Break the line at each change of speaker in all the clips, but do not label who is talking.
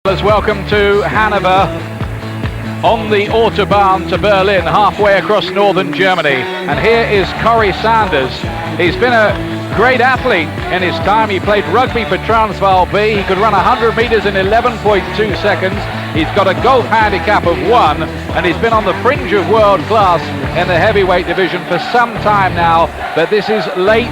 Welcome to Hanover on the Autobahn to Berlin, halfway across northern Germany. And here is Corrie Sanders. He's been a great athlete in his time. He played rugby for Transvaal B. He could run 100 meters in 11.2 seconds. He's got a golf handicap of 1, and he's been on the fringe of world class in the heavyweight division for some time now. But this is late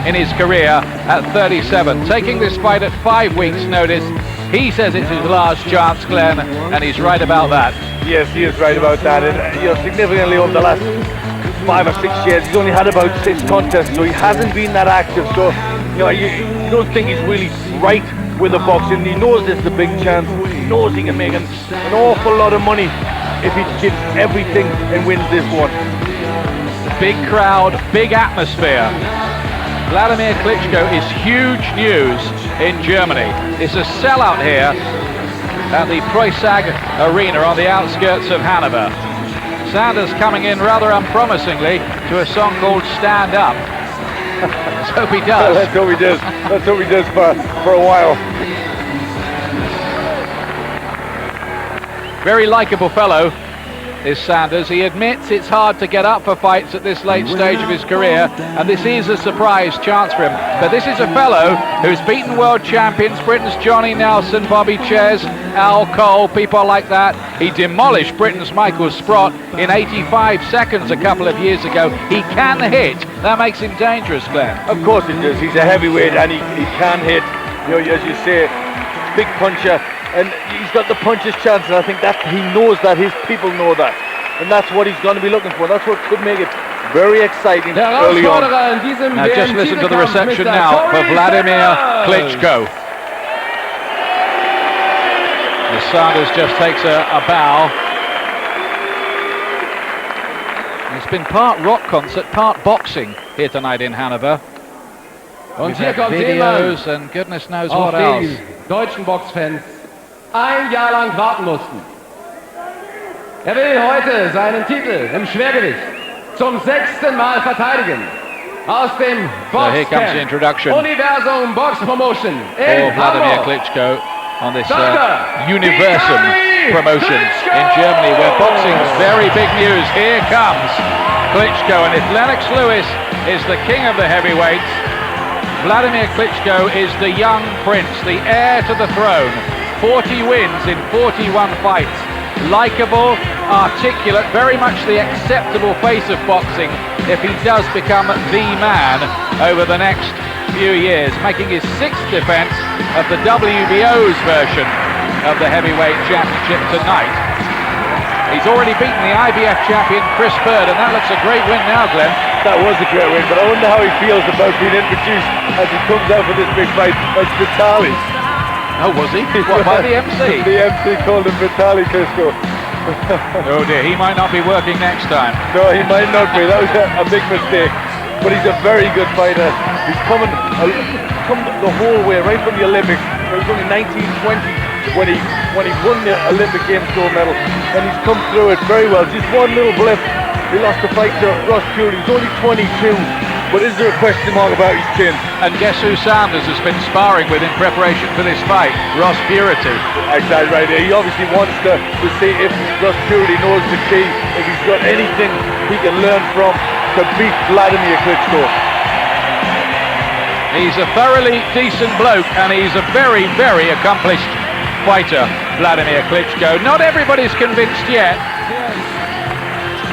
in his career at 37. Taking this fight at 5 weeks' notice. He says it's his last chance, Glenn, and he's right about that.
Yes, he is right about that. And significantly over the last 5 or 6 years, he's only had about 6 contests, so he hasn't been that active. So you don't think he's really right with the boxing. He knows this is a big chance. He knows he can make an awful lot of money if he gives everything and wins this one.
Big crowd, big atmosphere. Wladimir Klitschko is huge news in Germany. It's a sellout here at the Preissag Arena on the outskirts of Hanover. Sanders coming in rather unpromisingly to a song called Stand Up. Let's hope he does.
Let's hope he does. Let's hope he does for a while.
Very likeable fellow is Sanders. He admits it's hard to get up for fights at this late stage of his career, and this is a surprise chance for him. But this is a fellow who's beaten world champions, Britain's Johnny Nelson, Bobby Ches, Al Cole, people like that. He demolished Britain's Michael Sprott in 85 seconds a couple of years ago. He can hit. That makes him dangerous, Glenn.
Of course it does. He's a heavyweight and he can hit. As you say, big puncher. And he's got the puncher's chance, and I think that he knows that, his people know that. And that's what he's going to be looking for. That's what could make it very exciting early on.
Now just listen to the reception now for Wladimir Klitschko. As Sanders just takes a bow. It's been part rock concert, part boxing here tonight in Hanover.
Und hier kommt
videos and goodness knows what else.
Deutschen Boxfans ein Jahr lang warten mussten. Er will heute seinen Titel im Schwergewicht zum 6. Mal verteidigen. Aus dem
Boxcamp
Universum Box Promotion in
Wladimir Klitschko on this Universum Promotions in Germany, where boxing is very big news. Here comes Klitschko, and if Lennox Lewis is the king of the heavyweights, Wladimir Klitschko is the young prince, the heir to the throne. 40 wins in 41 fights. Likeable, articulate, very much the acceptable face of boxing if he does become the man over the next few years, making his 6th defense of the WBO's version of the heavyweight championship tonight. He's already beaten the IBF champion Chris Bird, and that looks a great win now, Glenn.
That was a great win, but I wonder how he feels about being introduced as he comes out for this big fight as Vitaly.
Oh, was he? What, by the MC?
The MC called him Vitaly Klitschko.
Oh dear, he might not be working next time.
No, he might not be. That was a big mistake. But he's a very good fighter. He's come the whole way, right from the Olympics. It was only 1920 when he won the Olympic Games gold medal, and he's come through it very well. Just one little blip. He lost the fight to Ross Purity. He's only 22. But is there a question mark about his chin?
And guess who Sanders has been sparring with in preparation for this fight? Ross Purity.
Exactly right. He obviously wants to see if Ross Purity knows the key, if he's got anything he can learn from to beat Wladimir Klitschko.
He's a thoroughly decent bloke, and he's a very, very accomplished fighter, Wladimir Klitschko. Not everybody's convinced yet.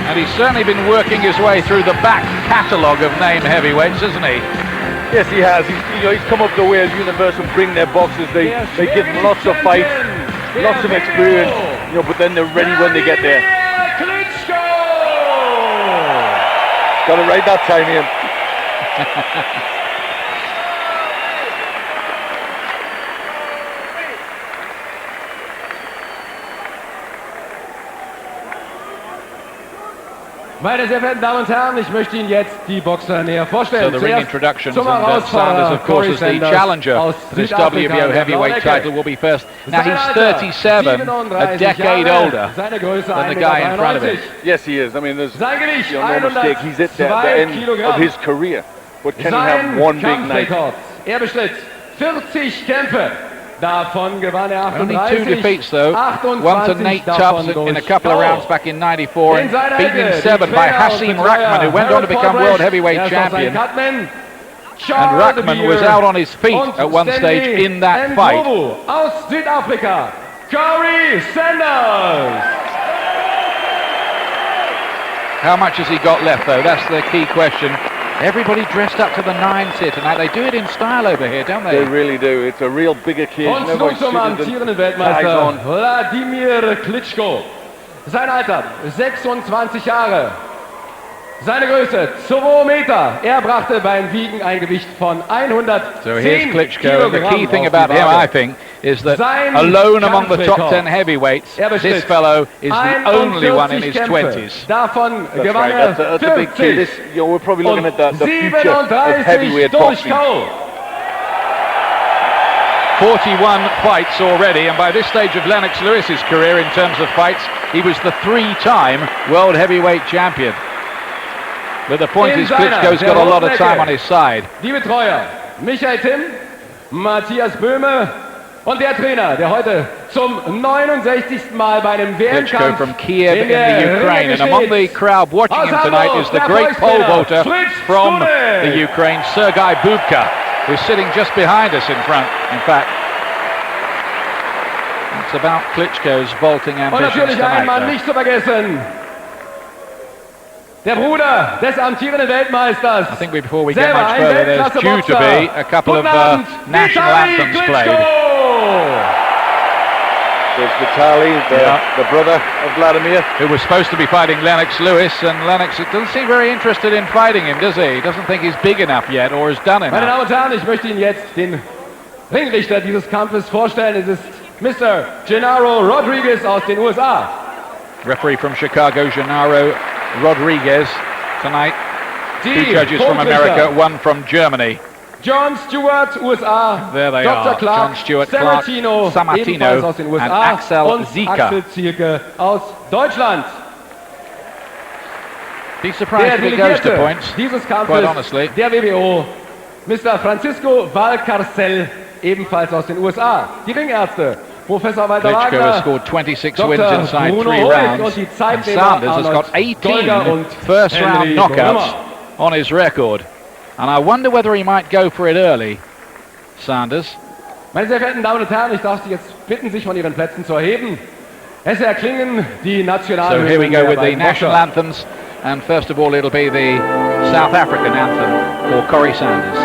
And he's certainly been working his way through the back catalogue of name heavyweights, hasn't he?
Yes, he has. He's come up the way as Universal bring their boxers. They give him lots of fights, lots of experience, but then they're ready when they get there. Got it right that time, Ian.
Meine sehr verehrten Damen und Herren, ich möchte Ihnen jetzt die Boxer näher vorstellen.
So the ring introductions, and Sanders, of course, as the challenger for this WBO heavyweight title will be first. Now he's 37, a decade older than the guy in front of him.
Yes, he is. I mean, there's no mistake. He's at the end of his career. But can he have one big night?
Er bestritt 40 Kämpfe. Davon gewann er
Only
38.
2 defeats though. One to Nate Tubbs in a couple of rounds back in '94, and beaten in 7 by Hasim Rahman, who went on to become world heavyweight champion. And Rahman was out on his feet at one stage in that fight.
Aus Südafrika, Corrie Sanders.
How much has he got left though? That's the key question. Everybody dressed up to the nines here tonight. They do it in style over here, don't they?
They really do. It's a real big occasion.
Und nun zum amtierenden Weltmeister Wladimir Klitschko. Sein Alter 26 Jahre. Seine Größe 2 Meter. Er brachte beim Wiegen ein Gewicht von 110
So here's Klitschko.
Kilogramm.
The key thing about him, I think, is that alone among the top 10 heavyweights, this fellow is the only one in his 20s.
Davon
That's
gewann
right.
er
That's a big key.
50.
This, we're probably looking at the future of
37
heavyweight
durch
boxing.
K.O.
41 fights already, and by this stage of Lennox Lewis's career in terms of fights, he was the 3-time world heavyweight champion. But the point is, Klitschko's got a lot of time on his side.
Die Betreuer Michael Timm, Matthias Böhme und der Trainer, der heute zum 69. Mal bei einem
Klitschko
WM-Kampf
from Kiev in the Ukraine, and among the crowd watching him tonight is the great pole vaulter from the Ukraine, Sergei Bubka, who's sitting just behind us in front. In fact, it's about Klitschko's vaulting
Und
ambitions
natürlich ein Mann
tonight.
nicht zu vergessen. Der Bruder des amtierenden Weltmeisters.
I think before we get much further, there's due to be a couple of national anthems played.
There's Vitaly, the brother of Wladimir.
Who was supposed to be fighting Lennox Lewis, and Lennox doesn't seem very interested in fighting him, does he? He doesn't think he's big enough yet, or has done
Meine
enough.
Damen und Herren, ich möchte Ihnen jetzt den Ringrichter dieses Kampfes vorstellen. Es ist Mr. Gennaro Rodriguez aus den USA.
Referee from Chicago, Gennaro Rodriguez tonight.
Die
2 judges from America, 1 from Germany.
John Stewart, USA.
There they
Dr.
are.
Clark,
John Stewart, Clark,
Sammartino,
Sammartino
ebenfalls aus den USA.
and Axel
und
Zieke.
Axel Zieke aus Deutschland.
Be surprised
Der
if it goes to
Delegierte
points,
dieses
quite
Kampfes
honestly.
der WBO, Mr. Francisco Valcarcel, ebenfalls aus den USA. Die Ringärzte, Professor Walter
Klitschko has
Wagner,
scored 26
Dr.
wins inside
Bruno
3
Holt
rounds,
und die
and
Zeitnehmer
Sanders has got
Arnold
18
Golger und
first-round
Henry
knockouts
Brummer.
on his record. And I wonder whether he might go for it early, Sanders.
Meine sehr verehrten Damen und Herren, ich darf Sie jetzt bitten, sich von Ihren Plätzen zu erheben. Es erklingen die
So
Nationalhymnen
here we go
der
with the
beiden
national
Boxer.
anthems, and first of all it'll be the South African anthem for Corrie Sanders.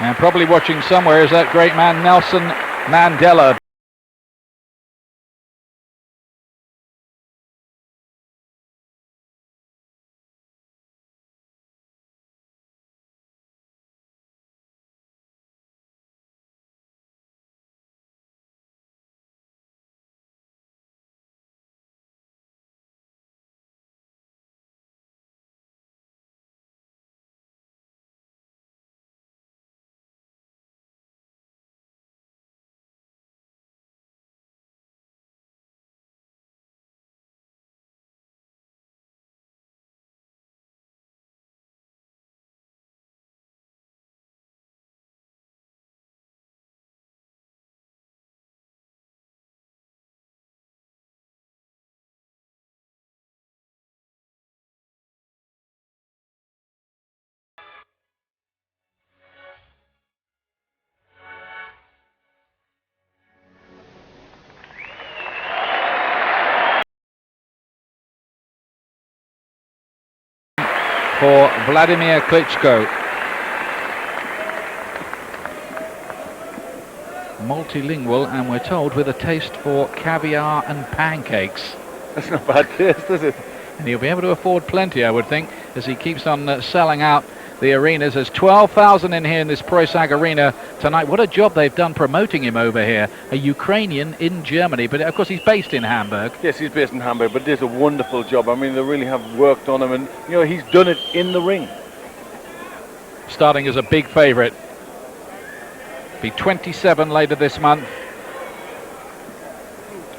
And probably watching somewhere is that great man Nelson Mandela. for Wladimir Klitschko. Multilingual, and we're told with a taste for caviar and pancakes.
That's not bad taste, is it?
And he'll be able to afford plenty, I would think, as he keeps on selling out the arenas. There's 12,000 in here in this Preusag arena tonight. What a job they've done promoting him over here. A Ukrainian in Germany, but of course he's based in Hamburg.
Yes, he's based in Hamburg, but there's a wonderful job. I mean, they really have worked on him, and you know, he's done it in the ring.
Starting as a big favourite. Be 27 later this month.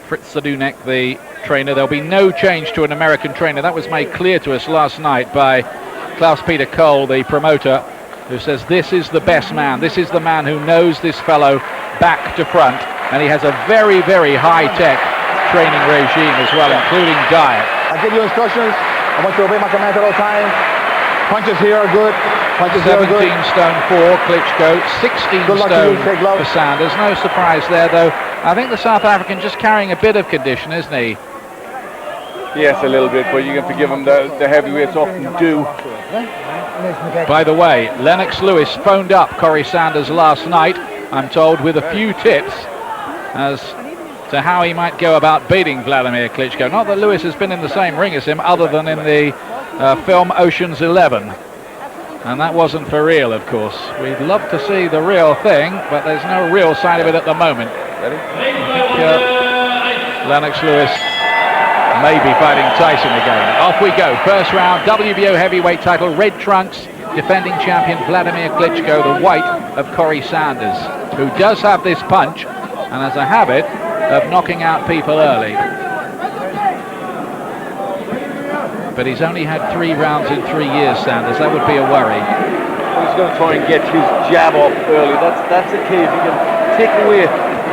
Fritz Sadunek, the trainer. There'll be no change to an American trainer. That was made clear to us last night by Klaus-Peter Cole, the promoter, who says this is the best man. This is the man who knows this fellow back to front. And he has a very, very high-tech training regime as well, including diet.
I give you instructions. I want you to obey my commands at all times. Punches here are good.
17 stone for Klitschko, 16 stone for Sanders. No surprise there, though. I think the South African just carrying a bit of condition, isn't he?
Yes, a little bit, but you can forgive him. The heavyweights often do.
By the way, Lennox Lewis phoned up Corrie Sanders last night, I'm told, with a few tips as to how he might go about beating Wladimir Klitschko. Not that Lewis has been in the same ring as him, other than in the film Ocean's 11. And that wasn't for real, of course. We'd love to see the real thing, but there's no real sign of it at the moment.
Ready?
Lennox Lewis may be fighting Tyson again. Off we go. First round, WBO heavyweight title, red trunks, defending champion Wladimir Klitschko, the white of Corrie Sanders, who does have this punch and has a habit of knocking out people early. But he's only had 3 rounds in 3 years, Sanders. That would be a worry.
He's going to try and get his jab off early. That's the key. If you can take away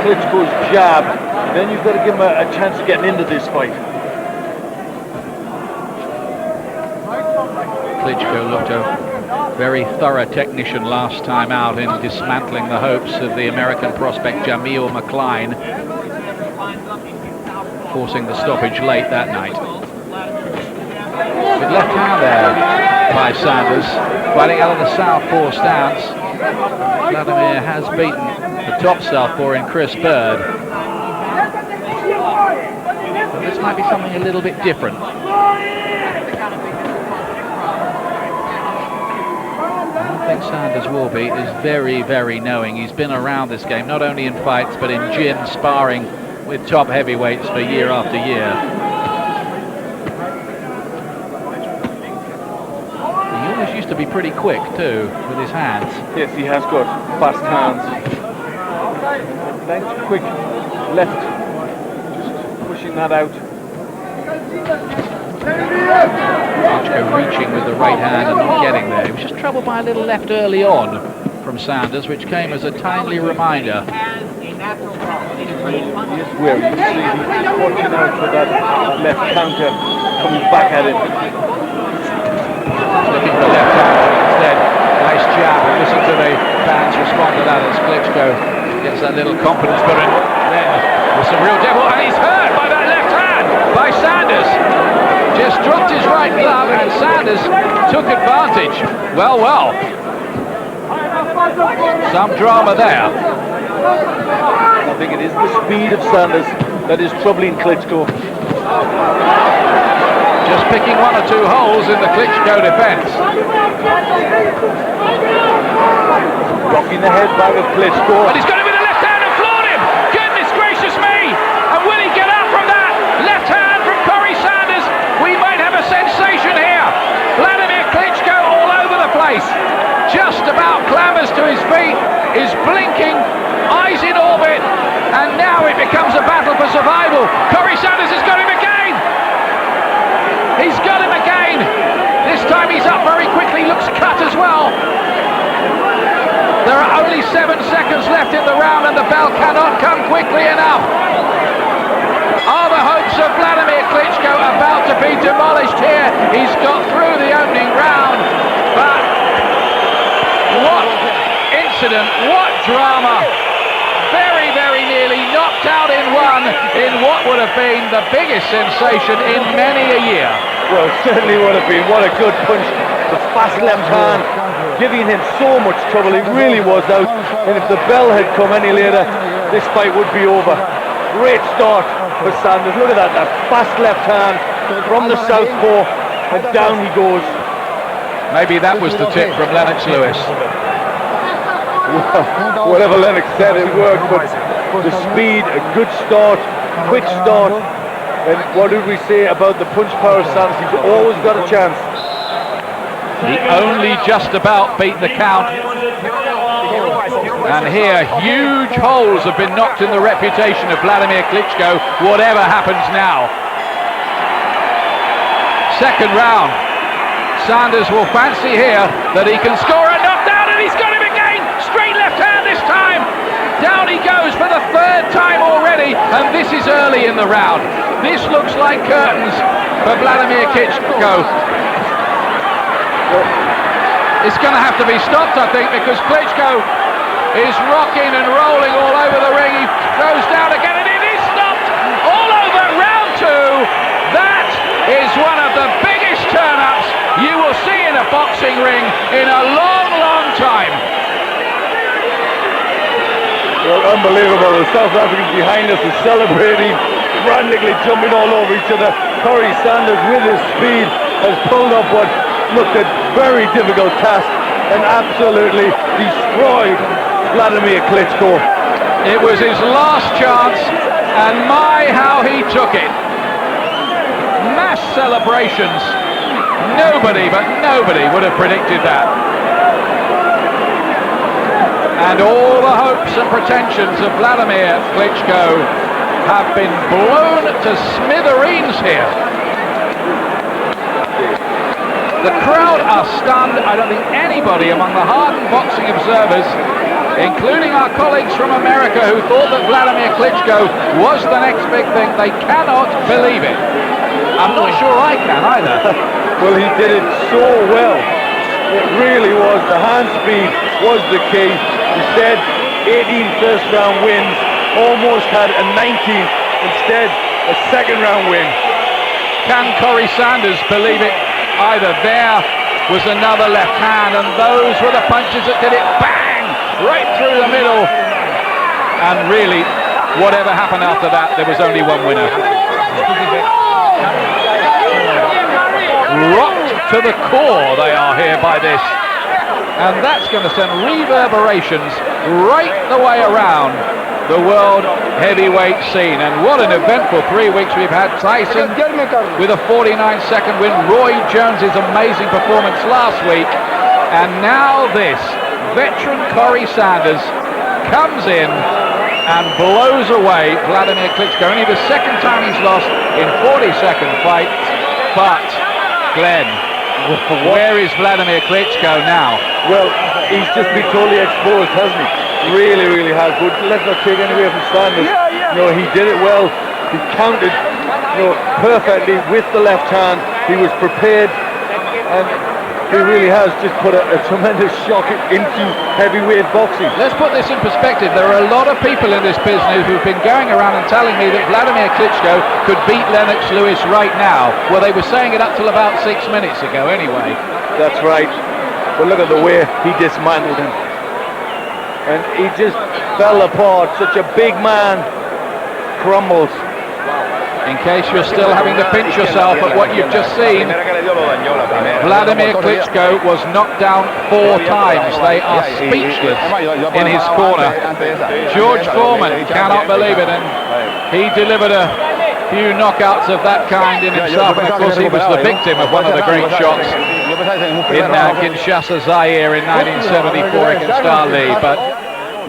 Klitschko's jab, then you've got to give him a chance of getting into this fight.
Klitschko looked a very thorough technician last time out in dismantling the hopes of the American prospect Jamil McCline, forcing the stoppage late that night. With left hand there by Sanders, fighting out of the southpaw stance. Wladimir has beaten the top southpaw in Chris Bird. But this might be something a little bit different. I think Sanders will be is very, very knowing. He's been around this game, not only in fights, but in gym sparring with top heavyweights for year after year. Used to be pretty quick too with his hands.
Yes, he has got fast hands. Nice quick left, just pushing that out.
Klitschko reaching with the right hand and not getting there. He was just troubled by a little left early on from Sanders, which came as a timely reminder.
Yes, where you see he's watching out for that left counter coming back at him.
Looking for the left hand instead. Nice jab. And listen to the fans respond to that as Klitschko gets that little confidence, but then with some real devil, and he's hurt by that left hand by Sanders. Just dropped his right glove, and Sanders took advantage. Well, well. Some drama there.
I think it is the speed of Sanders that is troubling Klitschko.
Just picking 1 or 2 holes in the Klitschko defense.
Rocking the head back of Klitschko.
And he's got him with the left hand and floored him. Goodness gracious me. And will he get up from that left hand from Corrie Sanders? We might have a sensation here. Wladimir Klitschko all over the place. Just about clambers to his feet. Is blinking. Eyes in orbit. And now it becomes a battle for survival. Corrie Sanders has got him again. He's got him again. This time he's up very quickly, looks cut as well. There are only 7 seconds left in the round and the bell cannot come quickly enough. Are the hopes of Wladimir Klitschko about to be demolished here? He's got through the opening round, but what incident, what drama. Very, very nearly knocked out in one in what would have been the biggest sensation in many a year.
Well, certainly would have been. What a good punch. The fast left hand, giving him so much trouble. He really was out. And if the bell had come any later, this fight would be over. Great start for Sanders. Look at that fast left hand from the southpaw, and down he goes.
Maybe that was the tip from Lennox Lewis.
Well, whatever Lennox said, it worked, but the speed, a good start, quick start, and what did we say about the punch power of Sanders? He's always got a chance.
He only just about beat the count. And here, huge holes have been knocked in the reputation of Wladimir Klitschko, whatever happens now. Second round. Sanders will fancy here that he can score a knockdown, and he's got him again! Straight left hand this time! Down he goes for the third time already, and this is early in the round. This looks like curtains for Wladimir Klitschko. It's going to have to be stopped, I think, because Klitschko is rocking and rolling all over the ring. He goes down again, and it is stopped all over round two. That is one of the biggest turn-ups you will see in a boxing ring in a long, long time.
Well, unbelievable. The South Africans behind us are celebrating, frantically jumping all over each other. Corrie Sanders, with his speed, has pulled up what looked a very difficult task and absolutely destroyed Wladimir Klitschko.
It was his last chance, and my, how he took it. Mass celebrations. Nobody, but nobody would have predicted that. And all the hopes and pretensions of Wladimir Klitschko have been blown to smithereens here. The crowd are stunned. I don't think anybody among the hardened boxing observers, including our colleagues from America who thought that Wladimir Klitschko was the next big thing, they cannot believe it. I'm not sure I can either.
Well, he did it so well. It really was. The hand speed was the key. Instead, 18 first round wins, almost had a 19th, instead a second round win.
Can Corrie Sanders believe it? Either there was another left hand, and those were the punches that did it. Bang! Right through the middle. And really, whatever happened after that, there was only one winner. Rocked to the core they are here by this. And that's going to send reverberations right the way around the world heavyweight scene. And what an eventful 3 weeks we've had. Tyson with a 49-second win. Roy Jones's amazing performance last week. And now this. Veteran Corrie Sanders comes in and blows away Wladimir Klitschko. Only the second time he's lost in 40-second fights. But, Glenn, where is Wladimir Klitschko now?
Well, he's just been totally exposed, hasn't he? Really, really has. But let's not take any away from Sanders. You know, he did it well. He counted, perfectly with the left hand. He was prepared, and he really has just put a tremendous shock into heavyweight boxing.
Let's put this in perspective. There are a lot of people in this business who've been going around and telling me that Wladimir Klitschko could beat Lennox Lewis right now. Well, they were saying it up till about 6 minutes ago anyway.
That's right. But look at the way he dismantled him. And he just fell apart. Such a big man crumbles.
In case you're still having to pinch yourself at what you've just seen, Wladimir Klitschko was knocked down 4 times. They are speechless in his corner. George Foreman cannot believe it, and he delivered a few knockouts of that kind in himself. And of course, he was the victim of one of the great shots in Kinshasa, Zaire in 1974 against Ali. But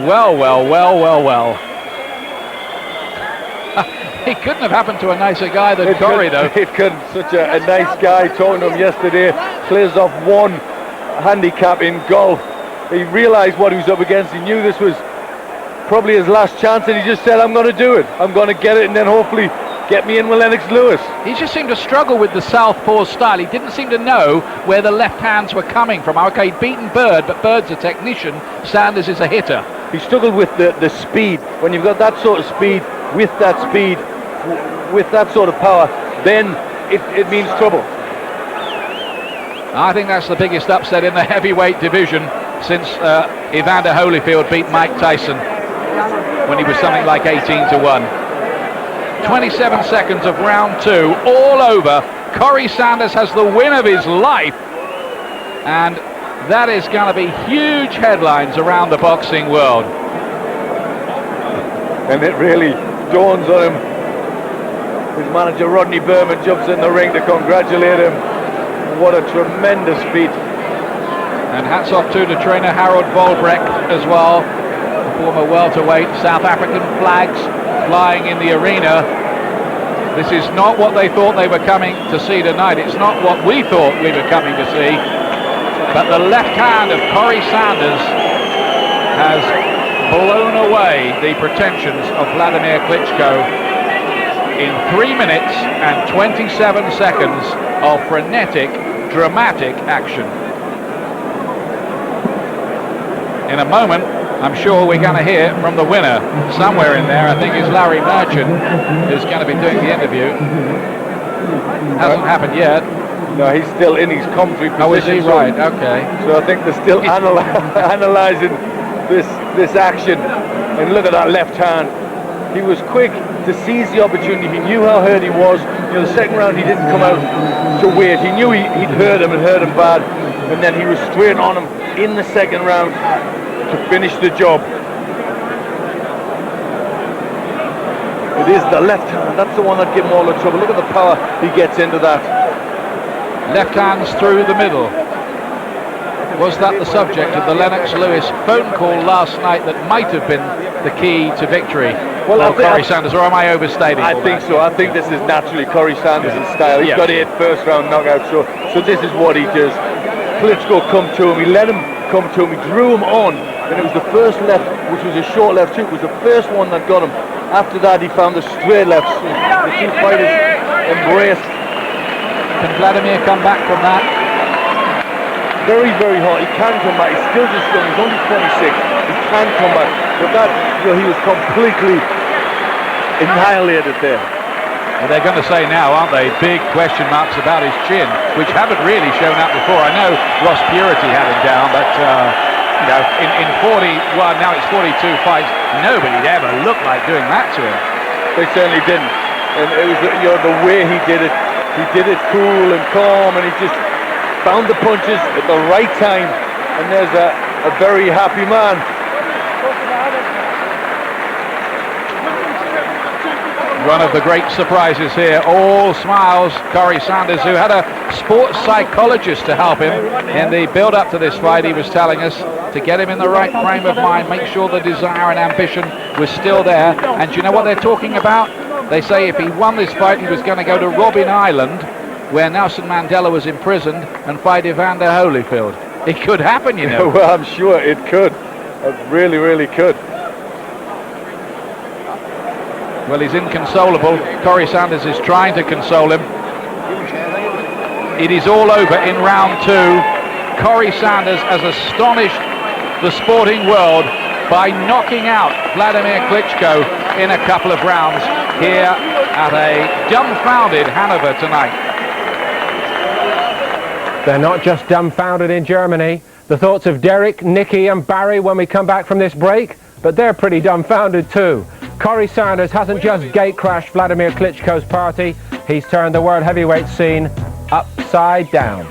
well. He couldn't have happened to a nicer guy than Corrie, though.
It couldn't. Such a nice guy. Talking to him yesterday, clears off 1 handicap in golf. He realised what he was up against. He knew this was probably his last chance, and he just said, I'm going to do it. I'm going to get it, and then hopefully get me in with Lennox Lewis.
He just seemed to struggle with the southpaw style. He didn't seem to know where the left hands were coming from. Okay, he'd beaten Bird, but Bird's a technician. Sanders is a hitter.
He struggled with the speed. When you've got that sort of speed, with that speed, with that sort of power, then it means trouble.
I think that's the biggest upset in the heavyweight division since Evander Holyfield beat Mike Tyson when he was something like 18-1. 27 seconds of round 2, all over. Corrie Sanders has the win of his life, and that is going to be huge headlines around the boxing world.
And it really dawns on him. His manager Rodney Berman jumps in the ring to congratulate him. What a tremendous feat.
And hats off to the trainer Harold Volbrecht as well, former welterweight. South African flags flying in the arena. This is not what they thought they were coming to see tonight. It's not what we thought we were coming to see. But the left hand of Corrie Sanders has blown away the pretensions of Wladimir Klitschko in 3 minutes and 27 seconds of frenetic, dramatic action. In a moment, I'm sure we're going to hear from the winner. Somewhere in there, I think it's Larry Merchant who's going to be doing the interview. Hasn't happened yet.
No, he's still in his comfy position.
Oh, is he? Right, okay.
So I think they're still analysing this action. And look at that left hand. He was quick to seize the opportunity. He knew how hurt he was. You know, the second round he didn't come out to wait. He knew he'd hurt him and hurt him bad. And then he was straight on him in the second round to finish the job. It is the left hand. That's the one that gave him all the trouble. Look at the power he gets into that.
Left hands through the middle. Was that the subject of the Lennox Lewis phone call last night that might have been the key to victory for Corrie Sanders, or am I overstating?
I think so. I think this is naturally Corrie Sanders' style. He's got 8 first-round knockouts, so this is what he does. Klitschko come to him. He let him come to him. He drew him on, and it was the first left, which was a short left too. It was the first one that got him. After that, he found the straight lefts. The two fighters embraced.
Can Wladimir come back from that?
Very, very hard. He can come back. He's still just young. He's only 26. He can come back. But that, you know, he was completely annihilated there.
Well, they're going to say now, aren't they, big question marks about his chin, which haven't really shown up before. I know Ross Purity had him down, but you know, in 41, now it's 42 fights, nobody'd ever looked like doing that to him.
They certainly didn't. And it was, you know, the way he did it. He did it cool and calm, and he just found the punches at the right time. And there's a very happy man.
One of the great surprises here, all smiles, Corrie Sanders, who had a sports psychologist to help him in the build-up to this fight. He was telling us to get him in the right frame of mind, make sure the desire and ambition was still there. And do you know what they're talking about? They say if he won this fight, he was going to go to Robben Island, where Nelson Mandela was imprisoned, and fight Evander Holyfield. It could happen, you know.
Well, I'm sure it could. It really, really could.
Well, he's inconsolable. Corrie Sanders is trying to console him. It is all over in round 2. Corrie Sanders has astonished the sporting world by knocking out Wladimir Klitschko in a couple of rounds here at a dumbfounded Hanover tonight.
They're not just dumbfounded in Germany. The thoughts of Derek, Nicky and Barry when we come back from this break, but they're pretty dumbfounded too. Corrie Sanders hasn't just gatecrashed Wladimir Klitschko's party, he's turned the world heavyweight scene upside down.